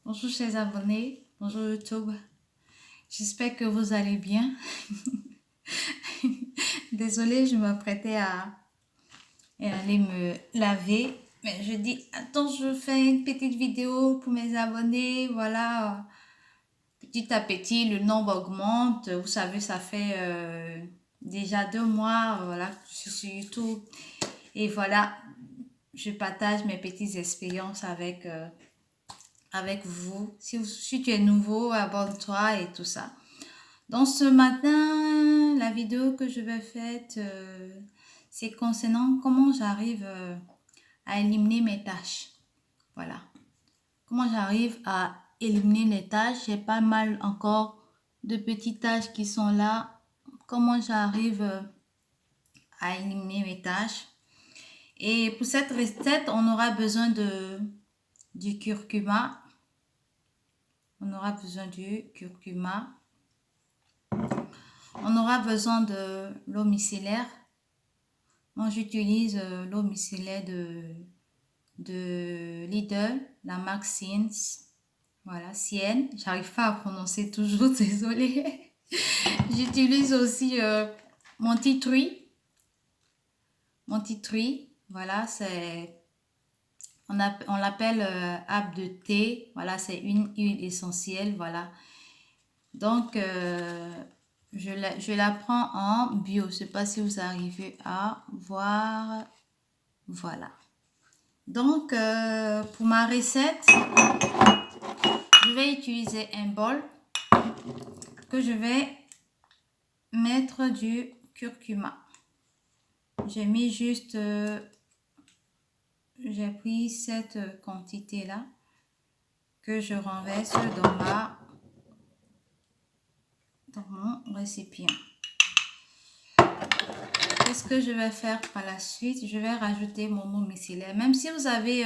Bonjour chers abonnés, bonjour YouTube. J'espère que vous allez bien. Désolée, je m'apprêtais à aller me laver. Mais je dis, attends, je fais une petite vidéo pour mes abonnés. Voilà, petit à petit, le nombre augmente. Vous savez, ça fait déjà 2 mois voilà, que je suis sur YouTube. Et voilà, je partage mes petites expériences avec vous. Si tu es nouveau, abonne-toi et tout ça. Donc ce matin, la vidéo que je vais faire, c'est concernant comment j'arrive à éliminer mes tâches. Voilà. Comment j'arrive à éliminer les tâches. J'ai pas mal encore de petites tâches qui sont là. Comment j'arrive à éliminer mes tâches. Et pour cette recette, on aura besoin du curcuma. On aura besoin du curcuma. On aura besoin de l'eau micellaire. Moi, j'utilise l'eau micellaire de Lidl, la marque Siens. Voilà, Sienne. J'arrive pas à prononcer toujours, désolée. J'utilise aussi mon tea tree. Mon tea tree, voilà, on l'appelle herbe de thé. Voilà, c'est une huile essentielle, voilà. Donc, je la prends en bio. Je ne sais pas si vous arrivez à voir. Voilà. Donc, pour ma recette, je vais utiliser un bol que je vais mettre du curcuma. J'ai mis juste, j'ai pris cette quantité-là que je renverse dans mon récipient. Qu'est-ce que je vais faire par la suite? Je vais rajouter mon eau micellaire. Même si vous avez,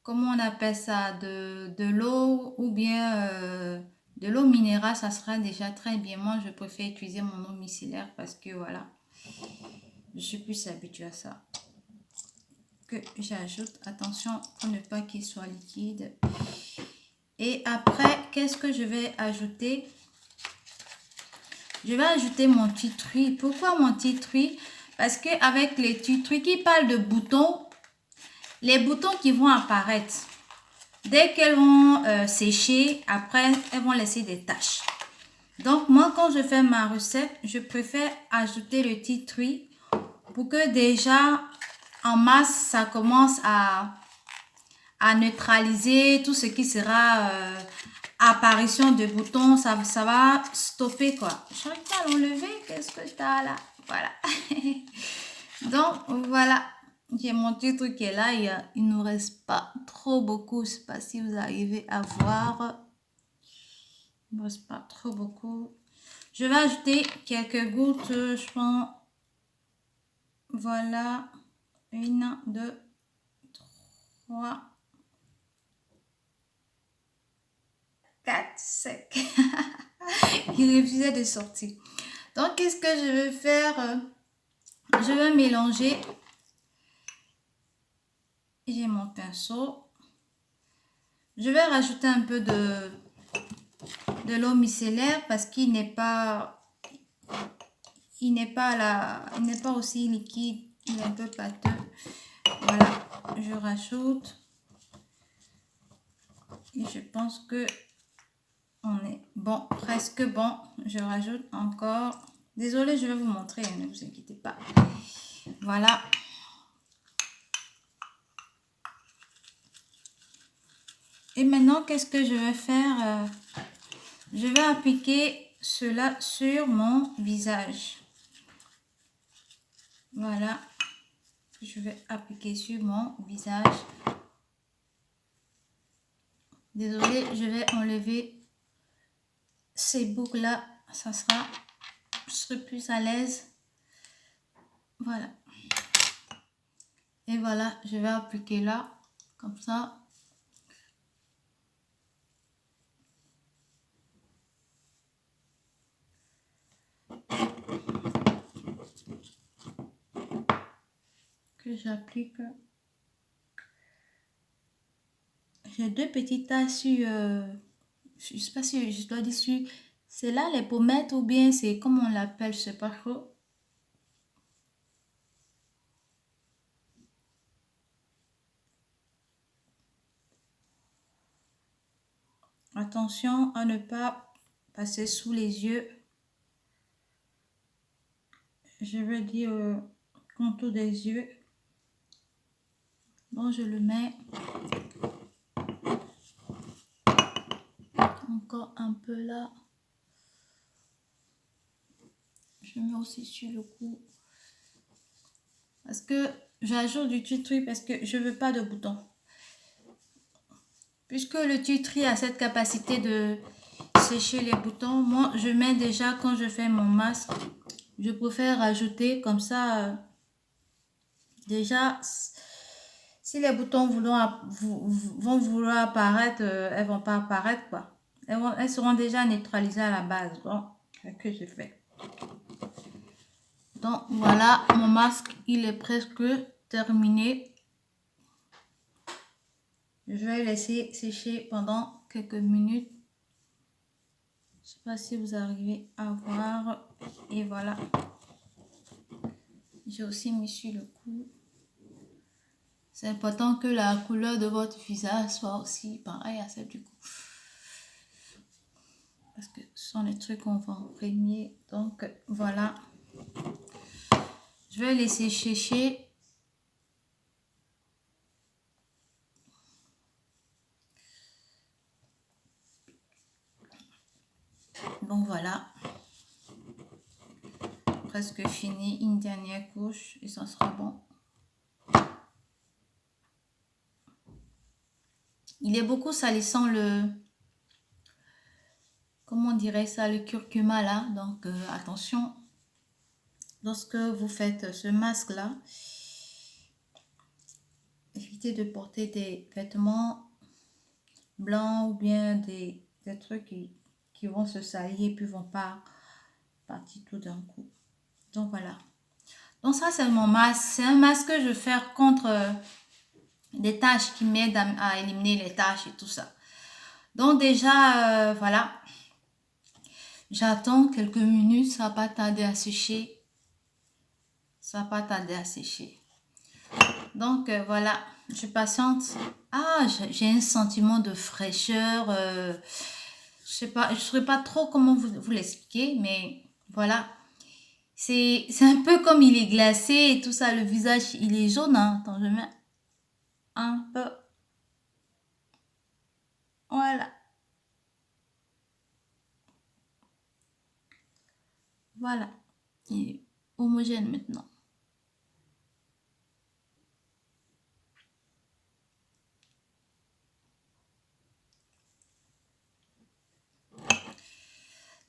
comment on appelle ça, de l'eau ou bien de l'eau minérale, ça sera déjà très bien. Moi, je préfère utiliser mon eau micellaire parce que voilà, je suis plus habituée à ça. Que j'ajoute, attention pour ne pas qu'il soit liquide. Et après, qu'est-ce que je vais ajouter? Je vais ajouter mon tea tree. Pourquoi mon tea tree? Parce qu'avec les tea tree qui parlent de boutons, les boutons qui vont apparaître, dès qu'elles vont sécher, après, elles vont laisser des taches. Donc, moi, quand je fais ma recette, je préfère ajouter le tea tree pour que déjà, en masse, ça commence à neutraliser tout ce qui sera apparition de boutons. Ça va stopper, quoi. Je n'arrive pas à l'enlever. Qu'est-ce que tu as là? Voilà. Donc, voilà. J'ai mon petit truc qui est là. Il ne reste pas trop beaucoup. Je ne sais pas si vous arrivez à voir. Il ne reste pas trop beaucoup. Je vais ajouter quelques gouttes. Je prends. Voilà. 1, 2, 3, 4, 5. Il refusait de sortir. Donc, qu'est-ce que je vais faire? Je vais mélanger. J'ai mon pinceau. Je vais rajouter un peu de l'eau micellaire parce qu'il n'est pas aussi liquide. Il est un peu pâteux. Voilà, je rajoute. Et je pense que on est bon, presque bon. Je rajoute encore. Désolée, je vais vous montrer, ne vous inquiétez pas. Voilà. Et maintenant, qu'est-ce que je vais faire? Je vais appliquer cela sur mon visage. Voilà. Je vais appliquer sur mon visage. Désolée, je vais enlever ces boucles-là. Je serai plus à l'aise. Voilà. Et voilà, je vais appliquer là, comme ça. Que j'applique. J'ai deux petites taches sur, je sais pas si je dois dire sur, c'est là les pommettes ou bien c'est comme on l'appelle, je sais pas trop. Attention à ne pas passer sous les yeux. Je veux dire contour des yeux. Donc je le mets encore un peu là. Je mets aussi sur le cou. Parce que j'ajoute du tutri parce que je veux pas de boutons. Puisque le tutri a cette capacité de sécher les boutons, moi je mets déjà quand je fais mon masque, je préfère rajouter comme ça. Déjà, si les boutons vont vouloir apparaître, elles vont pas apparaître quoi. Elles seront déjà neutralisées à la base. Bon, c'est ce que je fais. Donc voilà, mon masque, il est presque terminé. Je vais laisser sécher pendant quelques minutes. Je sais pas si vous arrivez à voir. Et voilà. J'ai aussi mis sur le cou. C'est important que la couleur de votre visage soit aussi pareille à celle du cou. Parce que ce sont les trucs qu'on va imprimer. Donc voilà. Je vais laisser sécher. Donc voilà. Presque fini. Une dernière couche et ça sera bon. Il est beaucoup salissant comment on dirait ça, le curcuma là. Donc attention. Lorsque vous faites ce masque là, évitez de porter des vêtements blancs ou bien des trucs qui vont se salir et puis vont pas partir tout d'un coup. Donc voilà. Donc ça c'est mon masque. C'est un masque que je fais contre des taches qui m'aident à éliminer les taches et tout ça. Donc déjà voilà. J'attends quelques minutes, ça va pas tarder à sécher. Ça va pas tarder à sécher. Donc voilà, je patiente. Ah, j'ai un sentiment de fraîcheur. Je sais pas, je saurais pas trop comment vous l'expliquer, mais voilà. C'est un peu comme il est glacé et tout ça. Le visage, il est jaune. Hein. Attends, je mets un peu. Voilà. Voilà. Il est homogène maintenant.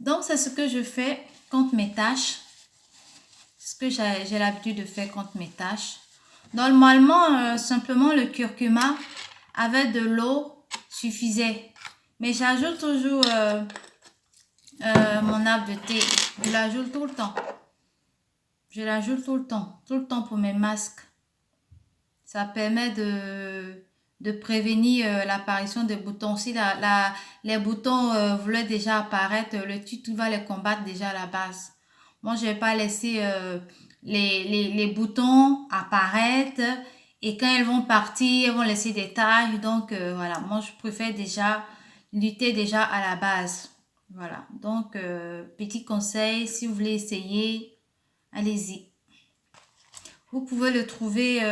Donc, c'est ce que je fais contre mes taches. Ce que j'ai l'habitude de faire contre mes taches. Normalement, simplement le curcuma avec de l'eau suffisait. Mais j'ajoute toujours mon arbre de thé. Je l'ajoute tout le temps. Je l'ajoute tout le temps pour mes masques. Ça permet de prévenir l'apparition des boutons. Si les boutons voulaient déjà apparaître, le tutu va les combattre déjà à la base. Moi, je vais pas laisser les boutons apparaître et quand elles vont partir, elles vont laisser des taches. Donc, voilà, moi, je préfère déjà lutter déjà à la base. Voilà, donc, petit conseil, si vous voulez essayer, allez-y. Vous pouvez le trouver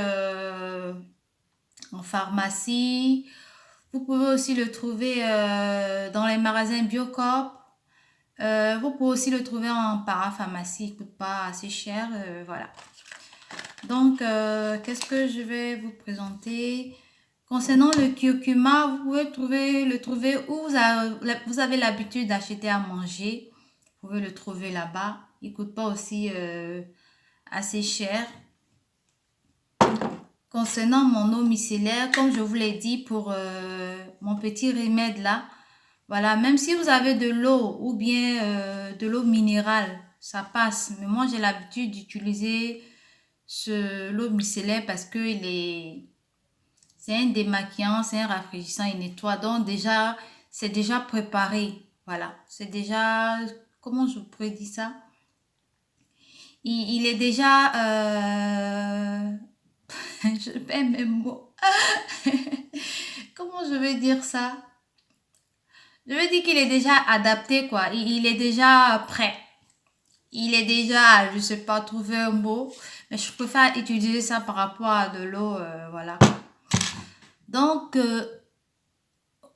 en pharmacie. Vous pouvez aussi le trouver dans les magasins Biocorp. Vous pouvez aussi le trouver en parapharmacie. Il ne coûte pas assez cher. Voilà. Donc, qu'est-ce que je vais vous présenter? Concernant le curcuma, vous pouvez le trouver où vous avez l'habitude d'acheter à manger. Vous pouvez le trouver là-bas. Il ne coûte pas aussi assez cher. Concernant mon eau micellaire, comme je vous l'ai dit pour mon petit remède là, voilà, même si vous avez de l'eau ou bien de l'eau minérale, ça passe. Mais moi, j'ai l'habitude d'utiliser l'eau micellaire parce que C'est un démaquillant, c'est un rafraîchissant et nettoie. Donc déjà, c'est déjà préparé. Voilà, c'est déjà, comment je pourrais dire ça? Il est déjà, je perds mes mots. Comment je vais dire ça? Je veux dire qu'il est déjà adapté, quoi. Il est déjà prêt. Il est déjà, je sais pas trouver un mot, mais je préfère utiliser ça par rapport à de l'eau, voilà. Donc,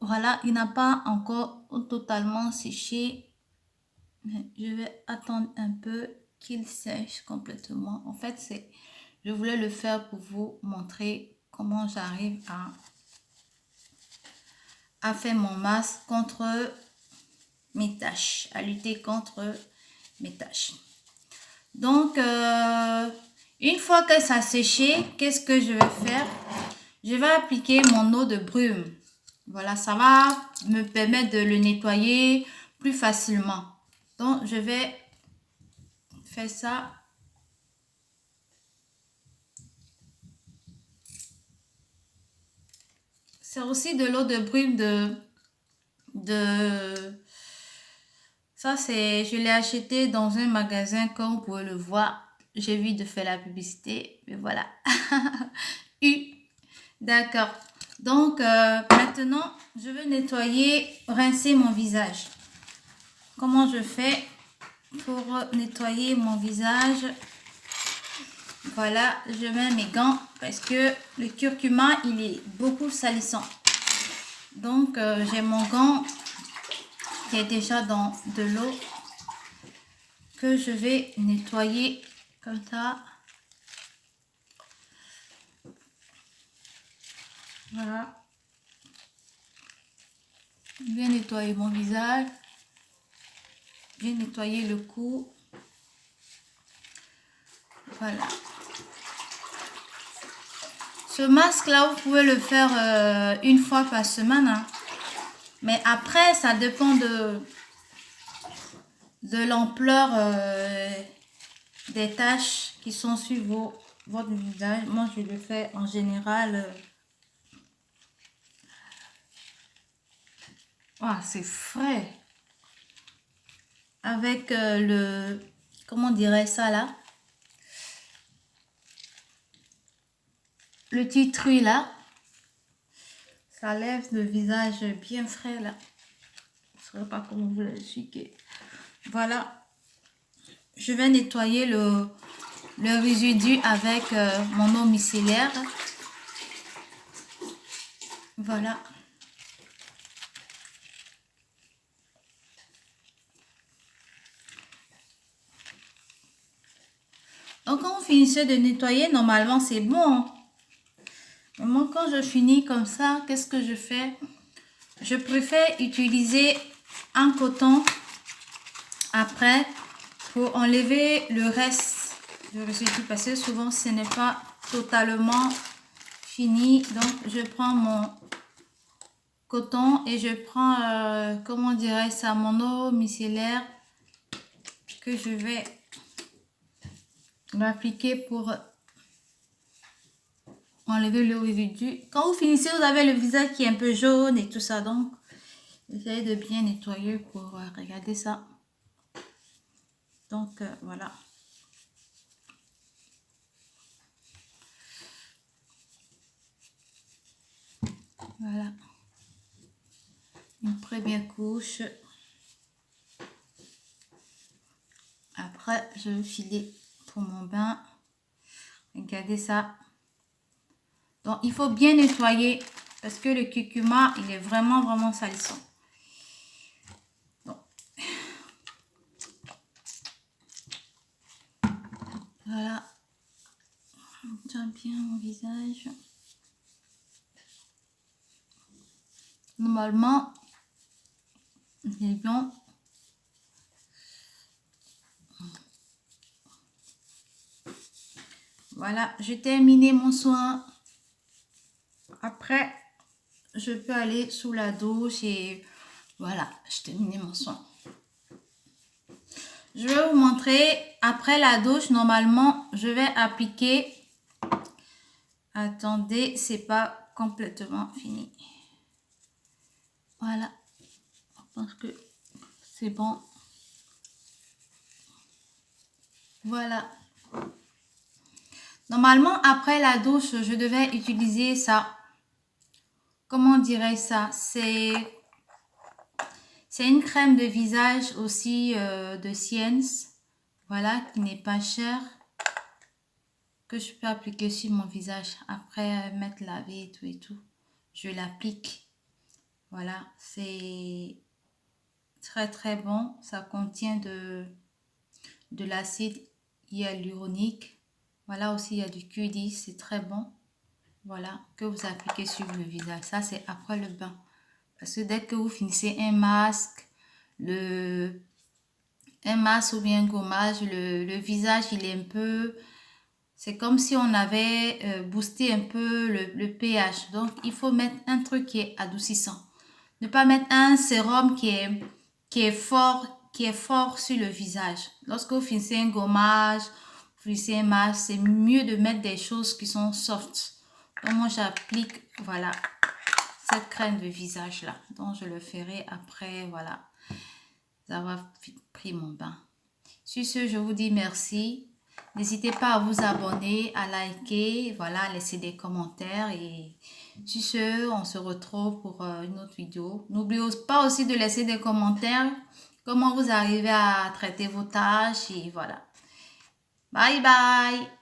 voilà, il n'a pas encore totalement séché. Mais je vais attendre un peu qu'il sèche complètement. En fait, je voulais le faire pour vous montrer comment j'arrive à faire mon masque contre mes taches, à lutter contre mes taches. Donc, une fois que ça a séché, qu'est-ce que je vais faire? Je vais appliquer mon eau de brume. Voilà, ça va me permettre de le nettoyer plus facilement. Donc, je vais faire ça. C'est aussi de l'eau de brume ça, je l'ai acheté dans un magasin, comme vous pouvez le voir. J'ai vu de faire la publicité, mais voilà. D'accord. Donc, maintenant, je vais rincer mon visage. Comment je fais pour nettoyer mon visage? Voilà, je mets mes gants parce que le curcuma, il est beaucoup salissant. Donc, j'ai mon gant qui est déjà dans de l'eau que je vais nettoyer comme ça. Voilà. Bien nettoyer mon visage. Bien nettoyer le cou. Voilà. Ce masque-là, vous pouvez le faire une fois par semaine. Hein. Mais après, ça dépend de l'ampleur des taches qui sont sur votre visage. Moi, je le fais en général. C'est frais. Avec comment on dirait ça là? Le titri là. Ça lève le visage bien frais là. Je ne saurais pas comment vous l'expliquer. Voilà. Je vais nettoyer le résidu avec mon eau micellaire. Voilà. Donc, quand vous finissez de nettoyer, normalement, c'est bon. Mais moi, quand je finis comme ça, qu'est-ce que je fais? Je préfère utiliser un coton après pour enlever le reste du résidu parce que souvent, ce n'est pas totalement fini. Donc, je prends mon coton et je prends, comment dirais ça, mon eau micellaire que je vais l'appliquer pour enlever le résidu. Quand vous finissez, vous avez le visage qui est un peu jaune et tout ça. Donc, essayez de bien nettoyer pour regarder ça. Donc, voilà. Voilà. Une première couche. Après, je vais filer pour mon bain. Regardez ça. Donc, il faut bien nettoyer parce que le curcuma, il est vraiment, vraiment salissant. Donc, voilà. Je tiens bien mon visage. Normalement, c'est bon. Voilà, j'ai terminé mon soin. Après, je peux aller sous la douche et voilà, j'ai terminé mon soin. Je vais vous montrer, après la douche, normalement, je vais appliquer. Attendez, c'est pas complètement fini. Voilà. Je pense que c'est bon. Voilà. Normalement, après la douche, je devais utiliser ça. Comment dirais ça? C'est une crème de visage aussi de Siens. Voilà, qui n'est pas chère. Que je peux appliquer sur mon visage après m'être lavé et tout et tout. Je l'applique. Voilà, c'est très très bon. Ça contient de l'acide hyaluronique. Voilà, aussi il y a du Q10, c'est très bon. Voilà, que vous appliquez sur le visage. Ça, c'est après le bain. Parce que dès que vous finissez un masque ou bien un gommage, le visage, il est un peu... C'est comme si on avait boosté un peu le pH. Donc, il faut mettre un truc qui est adoucissant. Ne pas mettre un sérum qui est fort sur le visage. Lorsque vous finissez un gommage, vous finissez un masque, c'est mieux de mettre des choses qui sont soft. Donc, moi, j'applique, voilà, cette crème de visage là. Donc, je le ferai après, voilà, avoir pris mon bain. Sur ce, je vous dis merci. N'hésitez pas à vous abonner, à liker, voilà, à laisser des commentaires. Et sur ce, on se retrouve pour une autre vidéo. N'oubliez pas aussi de laisser des commentaires. Comment vous arrivez à traiter vos tâches et voilà. Bye bye!